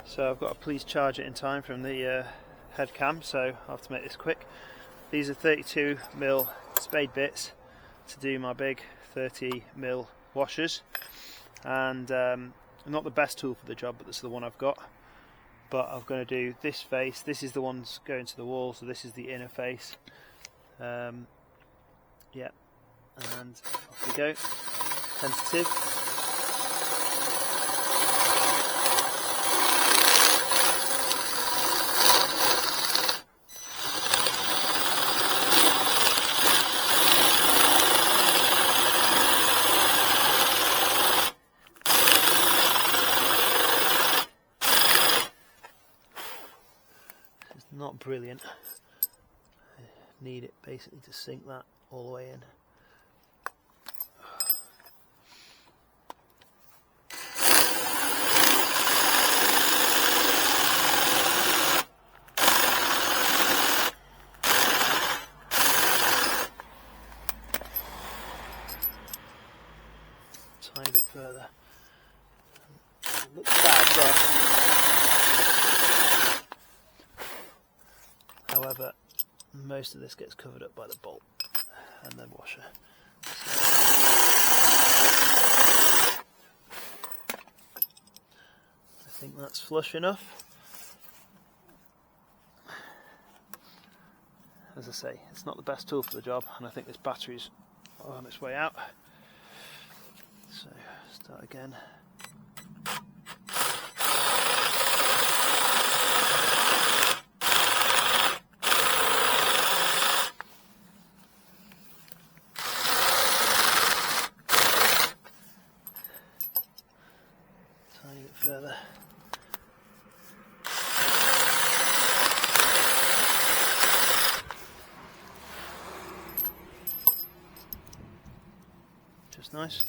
So I've got to please charge it in time from the head cam, so I'll have to make this quick. These are 32mm spade bits to do my big 30mm washers, and not the best tool for the job, but this is the one I've got. But I'm going to do this face. This is the ones going to the wall, so this is the inner face. Yeah, and off we go. Tentative. Not brilliant. I need it basically to sink that all the way in. Tiny bit further. It looks bad there. However, most of this gets covered up by the bolt and the washer. So I think that's flush enough. As I say, it's not the best tool for the job, and I think this battery's on its way out. So start again. Tiny bit further. Just nice.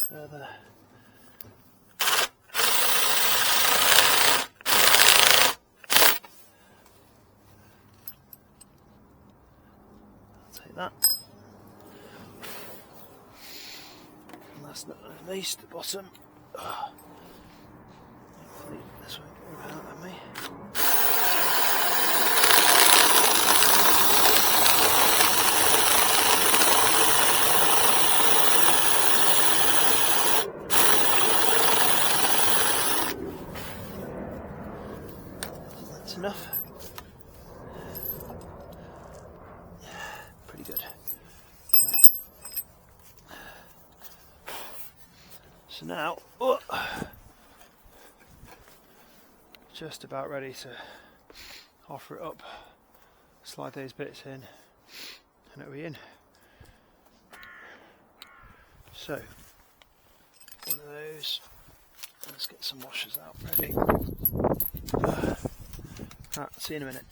Further. I'll take that. And that's not at least the bottom. Hopefully this won't run out of me. Enough. Pretty good. Right. So now, just about ready to offer it up. Slide those bits in, and it'll be in. So, one of those. Let's get some washers out ready. Right, see you in a minute.